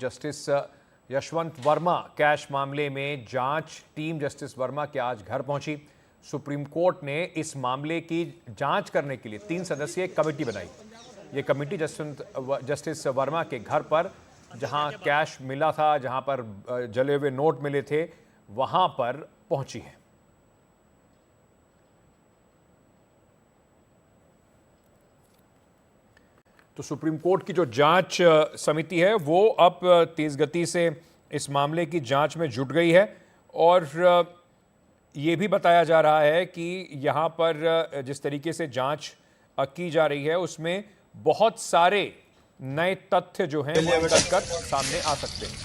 Justice Yashwant Verma cash मामले में जांच टीम जस्टिस वर्मा के आज घर पहुंची। सुप्रीम कोर्ट ने इस मामले की जांच करने के लिए 3 सदस्यीय कमेटी बनाई। ये कमेटी जस्टिस वर्मा के घर पर, जहां कैश मिला था, जहां पर जले हुए नोट मिले थे, वहां पर पहुंची है। तो सुप्रीम कोर्ट की जो जांच समिति है वो अब तेज गति से इस मामले की जांच में जुट गई है और ये भी बताया जा रहा है कि यहाँ पर जिस तरीके से जांच की जा रही है उसमें बहुत सारे नए तथ्य जो हैं वो निकल कर सामने आ सकते हैं।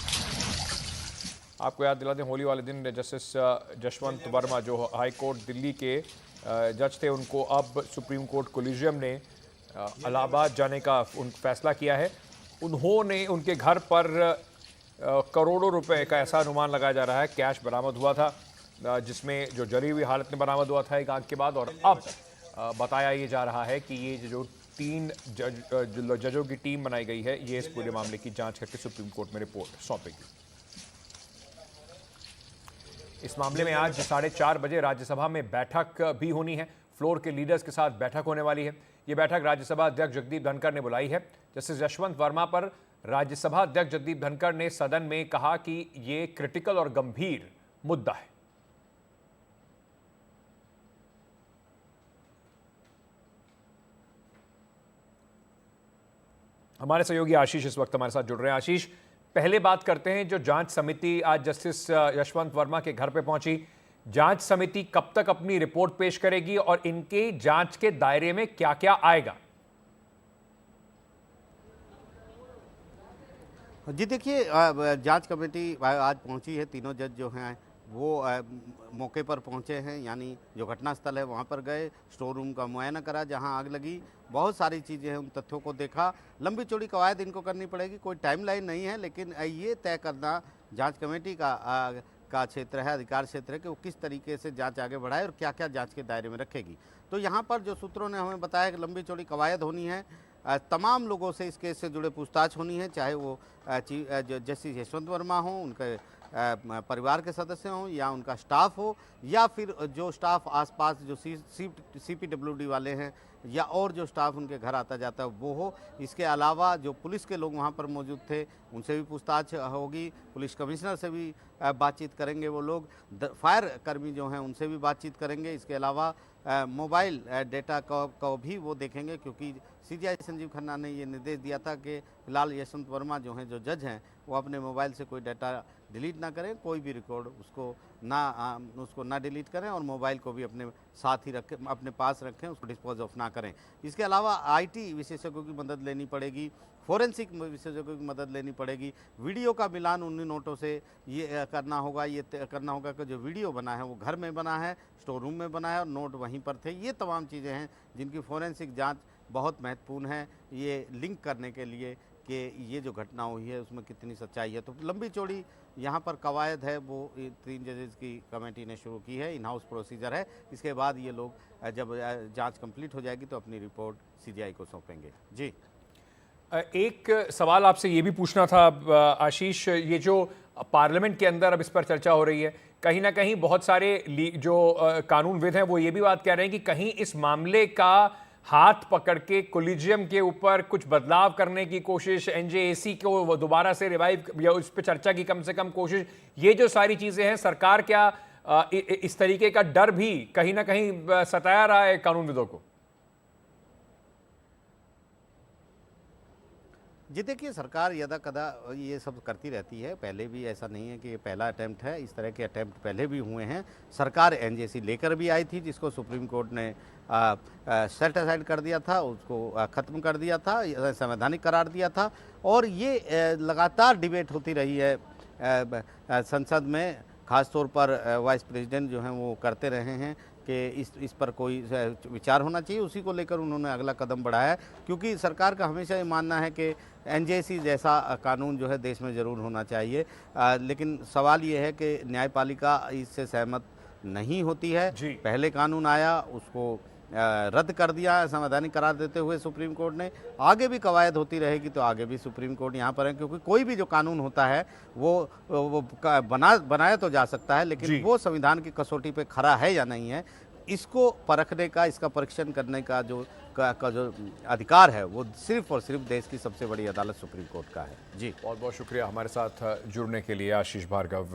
आपको याद दिला दें, होली वाले दिन जस्टिस यशवंत वर्मा जो हाई कोर्ट दिल्ली के जज थे, उनको अब सुप्रीम कोर्ट कोलिजियम ने इलाहाबाद जाने का फैसला किया है। उन्होंने उनके घर पर करोड़ों रुपए का ऐसा अनुमान लगाया जा रहा है कैश बरामद हुआ था, जिसमें जो जली हुई हालत में बरामद हुआ था एक आग के बाद। और अब बताया ये जा रहा है कि ये जो 3 जजों की टीम बनाई गई है, ये इस पूरे मामले की जांच करके सुप्रीम कोर्ट में रिपोर्ट सौंपेगी। इस मामले में आज 4:30 बजे राज्यसभा में बैठक भी होनी है। फ्लोर के लीडर्स के साथ बैठक होने वाली है। ये बैठक राज्यसभा अध्यक्ष जगदीप धनखड़ ने बुलाई है। जस्टिस यशवंत वर्मा पर राज्यसभा अध्यक्ष जगदीप धनखड़ ने सदन में कहा कि ये क्रिटिकल और गंभीर मुद्दा है। हमारे सहयोगी आशीष इस वक्त हमारे साथ जुड़ रहे हैं। आशीष, पहले बात करते हैं, जो जांच समिति आज जस्टिस यशवंत वर्मा के घर पे पहुंची, जांच समिति कब तक अपनी रिपोर्ट पेश करेगी और इनके जांच के दायरे में क्या क्या आएगा? जी देखिए, जांच कमेटी आज पहुंची है। तीनों जज जो हैं वो मौके पर पहुंचे हैं, यानी जो घटनास्थल है वहां पर गए, स्टोर रूम का मुआयना करा जहां आग लगी, बहुत सारी चीज़ें हैं, उन तथ्यों को देखा। लंबी चौड़ी कवायद इनको करनी पड़ेगी, कोई टाइमलाइन नहीं है, लेकिन ये तय करना जांच कमेटी का क्षेत्र है, अधिकार क्षेत्र है कि वो किस तरीके से जांच आगे बढ़ाए और क्या क्या जांच के दायरे में रखेगी। तो यहाँ पर जो सूत्रों ने हमें बताया कि लंबी चौड़ी कवायद होनी है, तमाम लोगों से इस केस से जुड़े पूछताछ होनी है, चाहे वो जस्टिस यशवंत वर्मा हो, उनके परिवार के सदस्य हों, या उनका स्टाफ हो, या फिर जो स्टाफ आसपास जो CPWD वाले हैं, या और जो स्टाफ उनके घर आता जाता है वो हो। इसके अलावा जो पुलिस के लोग वहाँ पर मौजूद थे उनसे भी पूछताछ होगी, पुलिस कमिश्नर से भी बातचीत करेंगे वो लोग, फायर कर्मी जो हैं उनसे भी बातचीत करेंगे। इसके अलावा मोबाइल डेटा को भी वो देखेंगे, क्योंकि CJI संजीव खन्ना ने ये निर्देश दिया था कि फिलहाल यशवंत वर्मा जो हैं, जो जज हैं, वो अपने मोबाइल से कोई डाटा डिलीट ना करें, कोई भी रिकॉर्ड उसको ना डिलीट करें, और मोबाइल को भी अपने साथ ही रखें, अपने पास रखें, उसको डिस्पोज ऑफ ना करें। इसके अलावा IT विशेषज्ञों की मदद लेनी पड़ेगी, फोरेंसिक विशेषज्ञों की मदद लेनी पड़ेगी, वीडियो का मिलान उन नोटों से ये करना होगा कि जो वीडियो बना है वो घर में बना है, स्टोर रूम में बना है और नोट वहीं पर थे। ये तमाम चीज़ें हैं जिनकी फोरेंसिक जांच बहुत महत्वपूर्ण है, ये लिंक करने के लिए कि ये जो घटना हुई है उसमें कितनी सच्चाई है। तो लंबी चौड़ी यहाँ पर कवायद है, वो 3 जजेस की कमेटी ने शुरू की है, इन हाउस प्रोसीजर है। इसके बाद ये लोग जब जांच कंप्लीट हो जाएगी तो अपनी रिपोर्ट CJI को सौंपेंगे। जी, एक सवाल आपसे ये भी पूछना था आशीष, ये जो पार्लियामेंट के अंदर अब इस पर चर्चा हो रही है, कहीं ना कहीं बहुत सारे जो कानूनविद हैं वो ये भी बात कह रहे हैं कि कहीं इस मामले का हाथ पकड़ के कोलिजियम के ऊपर कुछ बदलाव करने की कोशिश, NJAC को दोबारा से रिवाइव या उस पर चर्चा की कम से कम कोशिश, ये जो सारी चीजें हैं, सरकार क्या इस तरीके का डर भी कहीं ना कहीं सताया रहा है कानूनविदों को? जी देखिए, सरकार यदा कदा ये सब करती रहती है, पहले भी ऐसा नहीं है कि ये पहला अटैम्प्ट है, इस तरह के अटैम्प्ट पहले भी हुए हैं। सरकार NJC लेकर भी आई थी, जिसको सुप्रीम कोर्ट ने सेट असाइड कर दिया था, उसको ख़त्म कर दिया था, संवैधानिक करार दिया था, और ये लगातार डिबेट होती रही है संसद में। ख़ासतौर पर वाइस प्रेसिडेंट जो हैं वो करते रहे हैं कि इस पर कोई विचार होना चाहिए, उसी को लेकर उन्होंने अगला कदम बढ़ाया, क्योंकि सरकार का हमेशा ये मानना है कि NJC जैसा कानून जो है देश में ज़रूर होना चाहिए। लेकिन सवाल ये है कि न्यायपालिका इससे सहमत नहीं होती है। पहले कानून आया, उसको रद्द कर दिया, संवैधानिक करार देते हुए सुप्रीम कोर्ट ने। आगे भी कवायद होती रहेगी तो आगे भी सुप्रीम कोर्ट यहाँ पर है, क्योंकि कोई भी जो कानून होता है वो बनाया तो जा सकता है, जी। लेकिन वो संविधान की कसौटी पे खरा है या नहीं है, इसको परखने का, इसका परीक्षण करने का जो अधिकार है वो सिर्फ और सिर्फ देश की सबसे बड़ी अदालत सुप्रीम कोर्ट का है। जी, बहुत बहुत शुक्रिया हमारे साथ जुड़ने के लिए आशीष भार्गव।